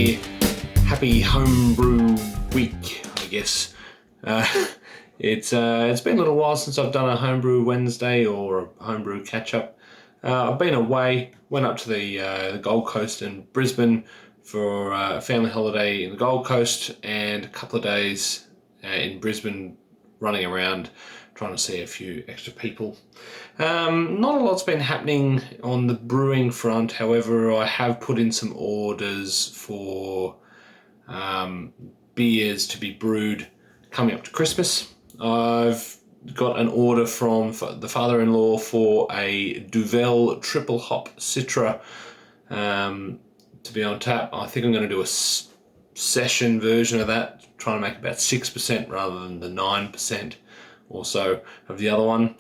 happy homebrew week, I guess. It's been a little while since I've done a homebrew Wednesday or a homebrew catch-up. I've been away, went up to the Gold Coast and Brisbane for a family holiday in the Gold Coast and a couple of days in Brisbane running around trying to see a few extra people. Not a lot's been happening on the brewing front. However, I have put in some orders for beers to be brewed coming up to Christmas. I've got an order from the father-in-law for a Duvel triple hop Citra to be on tap. I think I'm going to do a session version of that, trying to make about 6% rather than the 9% or so of the other one.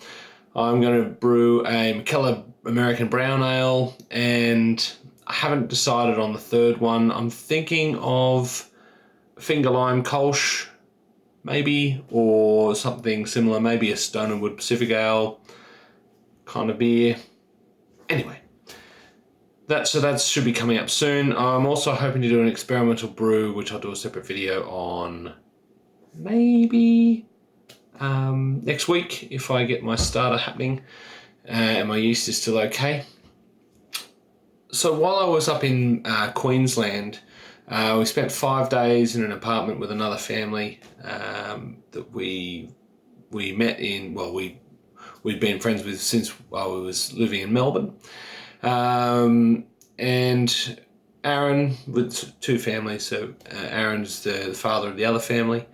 I'm going to brew a McKellar American Brown Ale, and I haven't decided on the third one. I'm thinking of Finger Lime Kolsch, maybe, or something similar, maybe a Stone and Wood Pacific Ale kind of beer. Anyway, that should be coming up soon. I'm also hoping to do an experimental brew, which I'll do a separate video on maybe next week if I get my starter happening and my yeast is still okay. So while I was up in Queensland, we spent 5 days in an apartment with another family that we met in. Well, we'd been friends with since while we was living in Melbourne. And Aaron, with two families, so Aaron's the father of the other family.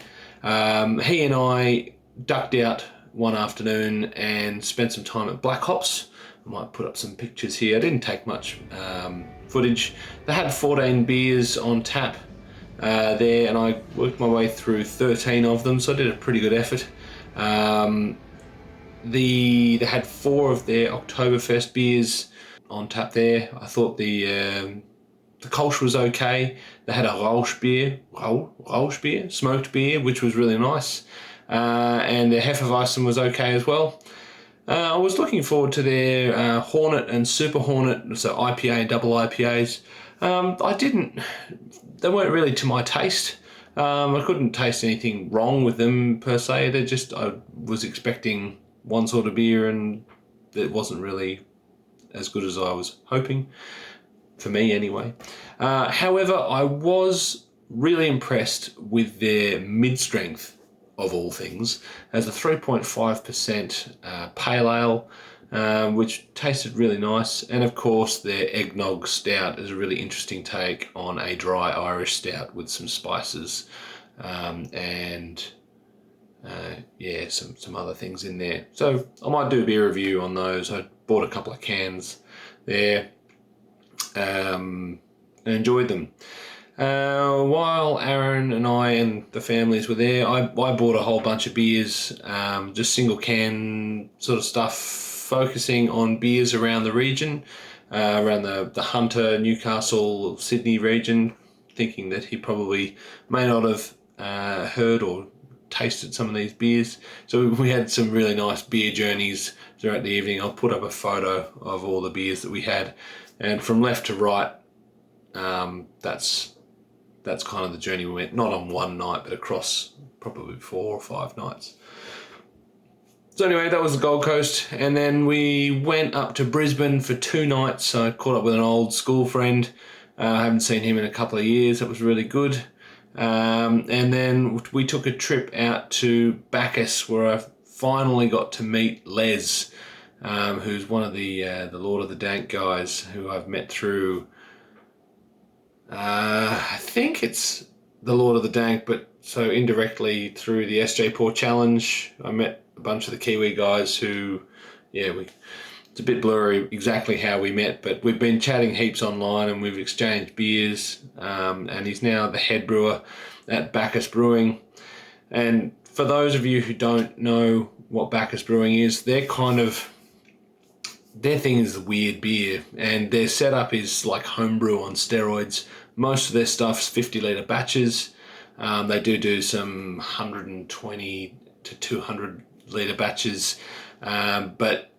He and I ducked out one afternoon and spent some time at Black Hops. I might put up some pictures here. I didn't take much footage. They had 14 beers on tap there, and I worked my way through 13 of them, so I did a pretty good effort. They had 4 of their Oktoberfest beers on tap there. I thought the Kolsch was okay. They had a Rausch beer, smoked beer, which was really nice. And their Hefeweizen was okay as well. I was looking forward to their Hornet and Super Hornet, so IPA and double IPAs. They weren't really to my taste. I couldn't taste anything wrong with them per se. I was expecting one sort of beer and it wasn't really as good as I was hoping, for me anyway. However, I was really impressed with their mid-strength, of all things, as a 3.5% pale ale, which tasted really nice. And of course, their eggnog stout is a really interesting take on a dry Irish stout with some spices and some other things in there. So I might do a beer review on those. I bought a couple of cans there and enjoyed them. While Aaron and I and the families were there, I bought a whole bunch of beers, just single can sort of stuff, focusing on beers around the region, around the Hunter, Newcastle, Sydney region, thinking that he probably may not have heard or tasted some of these beers. So we had some really nice beer journeys throughout the evening. I'll put up a photo of all the beers that we had, and from left to right, that's kind of the journey we went, not on one night, but across probably 4 or 5 nights. So anyway, that was the Gold Coast, and then we went up to Brisbane for 2 nights. I caught up with an old school friend. I haven't seen him in a couple of years. That was really good. And then we took a trip out to Bacchus, where I finally got to meet Les, who's one of the Lord of the Dank guys who I've met through, I think it's the Lord of the Dank, but so indirectly through the SJ Pour Challenge. I met a bunch of the Kiwi guys who, it's a bit blurry exactly how we met, but we've been chatting heaps online and we've exchanged beers, and he's now the head brewer at Bacchus Brewing. And for those of you who don't know what Bacchus Brewing is, their thing is the weird beer, and their setup is like homebrew on steroids. Most of their stuff's 50-litre batches. They do some 120 to 200-litre batches, but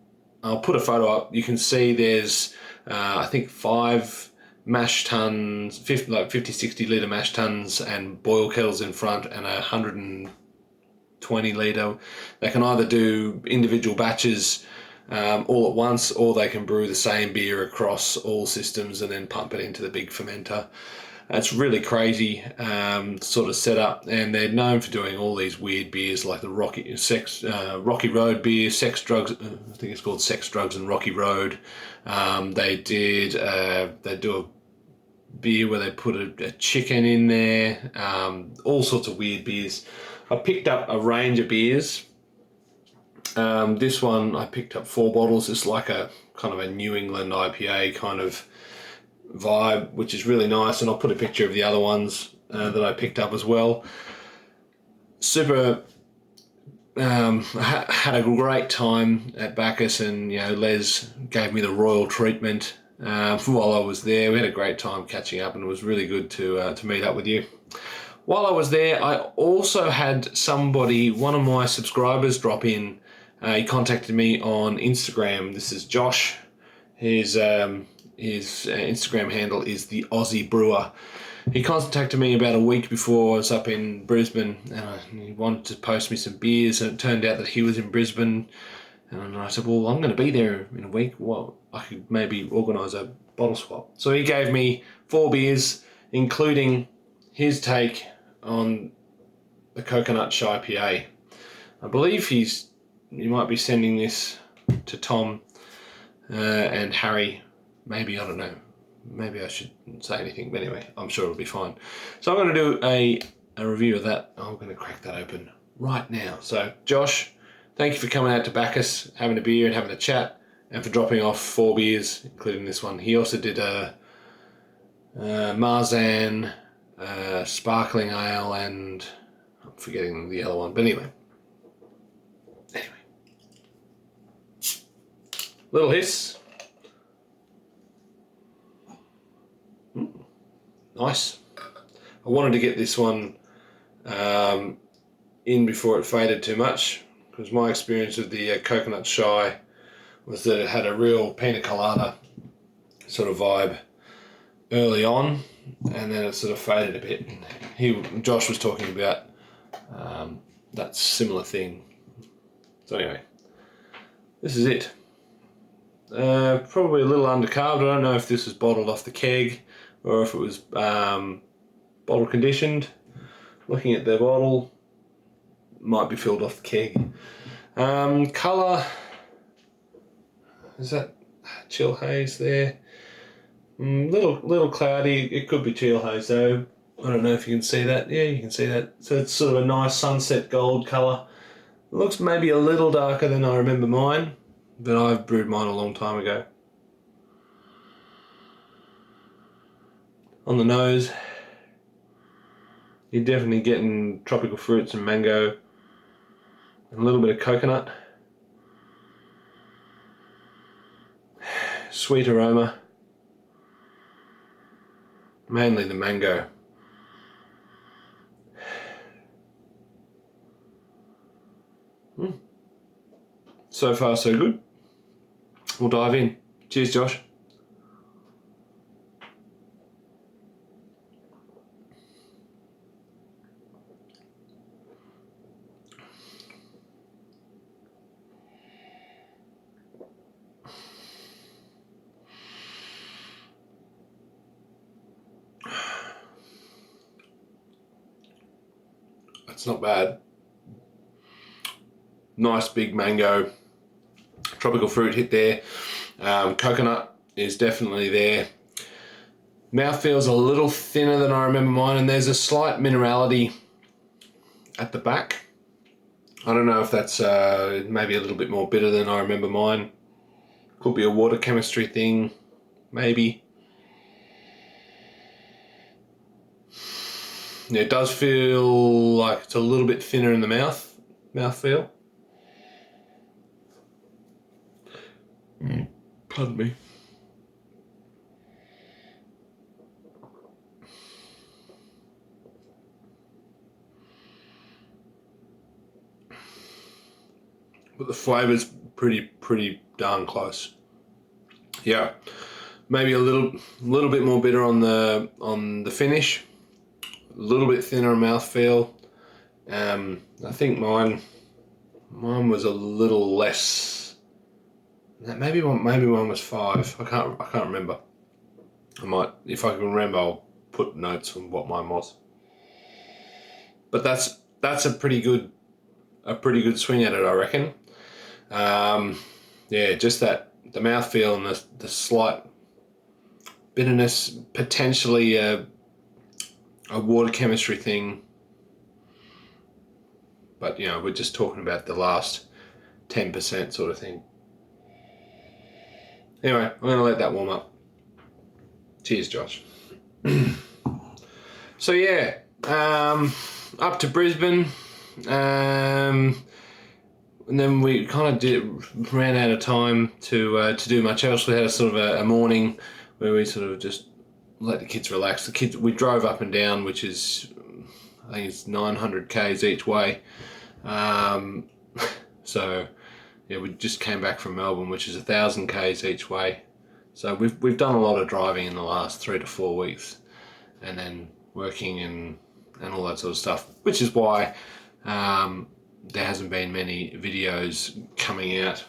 I'll put a photo up. You can see there's, I think, 5 mash tuns, 50, 60 litre mash tuns and boil kettles in front, and 120 litre. They can either do individual batches all at once, or they can brew the same beer across all systems and then pump it into the big fermenter. It's really crazy sort of setup, and they're known for doing all these weird beers like the Rocky Road beer, Sex Drugs. I think it's called Sex Drugs and Rocky Road. They do a beer where they put a chicken in there. All sorts of weird beers. I picked up a range of beers. This one I picked up 4 bottles. It's like a kind of a New England IPA kind of vibe, which is really nice, and I'll put a picture of the other ones that I picked up as well. Super had a great time at Bacchus, and Les gave me the royal treatment while I was there. We had a great time catching up, and it was really good to meet up with you. While I was there, I also had one of my subscribers, drop in. He contacted me on Instagram. This is Josh. His Instagram handle is TheAussieBrewer. He contacted me about a week before I was up in Brisbane, and he wanted to post me some beers, and it turned out that he was in Brisbane, and I said, well, I'm going to be there in a week. Well, I could maybe organise a bottle swap. So he gave me 4 beers, including his take on the coconut ShyPA. I believe he might be sending this to Tom and Harry. Maybe, I don't know. Maybe I shouldn't say anything, but anyway, I'm sure it'll be fine. So I'm going to do a review of that. I'm going to crack that open right now. So, Josh, thank you for coming out to Bacchus, having a beer and having a chat, and for dropping off 4 beers, including this one. He also did a Marzan, sparkling ale, and I'm forgetting the other one. But anyway. Little hiss. Nice. I wanted to get this one in before it faded too much, because my experience with the coconut shy was that it had a real pina colada sort of vibe early on, and then it sort of faded a bit. Josh was talking about that similar thing. So anyway, this is it. Probably a little undercarved. I don't know if this was bottled off the keg or if it was bottle conditioned. Looking at the bottle, might be filled off the keg. Colour, is that chill haze there? Little cloudy. It could be chill haze though. I don't know if you can see that. Yeah, you can see that. So it's sort of a nice sunset gold colour. It looks maybe a little darker than I remember mine, but I've brewed mine a long time ago. On the nose, you're definitely getting tropical fruits and mango, and a little bit of coconut. Sweet aroma, mainly the mango. So far so good. We'll dive in. Cheers, Josh. That's not bad. Nice big mango, tropical fruit hit there. Coconut is definitely there. Mouth feels a little thinner than I remember mine, and there's a slight minerality at the back. I don't know if that's maybe a little bit more bitter than I remember mine. Could be a water chemistry thing, maybe. Yeah, it does feel like it's a little bit thinner in the mouth feel. Pardon me. But the flavour's pretty darn close. Yeah, maybe a little bit more bitter on the finish, a little bit thinner mouthfeel. I think mine was a little less. Maybe one was 5. I can't remember. I might, if I can remember, I'll put notes on what mine was. But that's a pretty good swing at it, I reckon. Yeah, just the mouthfeel and the slight bitterness, potentially a water chemistry thing. But you know, we're just talking about the last 10% sort of thing. Anyway, I'm gonna let that warm up. Cheers, Josh. So yeah, up to Brisbane, and then we kind of ran out of time to do much else. We had a sort of a morning where we sort of just let the kids relax. We drove up and down, which is, I think it's 900 k's each way. So yeah, we just came back from Melbourne, which is 1,000 k's each way. So we've done a lot of driving in the last 3 to 4 weeks, and then working and all that sort of stuff, which is why there hasn't been many videos coming out.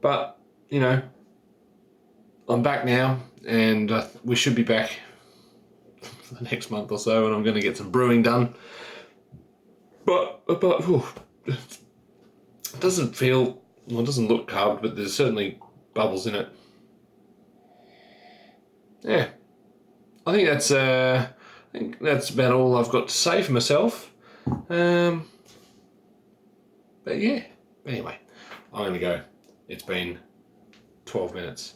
But you know, I'm back now, and we should be back for the next month or so, and I'm going to get some brewing done. But it doesn't feel, well, it doesn't look carved, but there's certainly bubbles in it. Yeah, I think that's about all I've got to say for myself. But yeah, anyway, I'm going to go. It's been 12 minutes.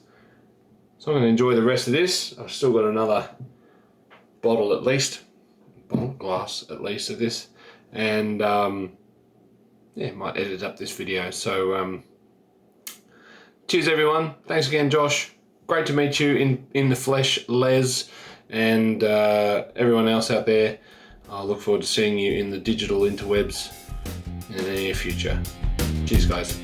So I'm going to enjoy the rest of this. I've still got another glass at least of this. And yeah, might edit up this video. So cheers everyone. Thanks again, Josh. Great to meet you in the flesh, Les, and everyone else out there. I'll look forward to seeing you in the digital interwebs in the near future. Cheers, guys.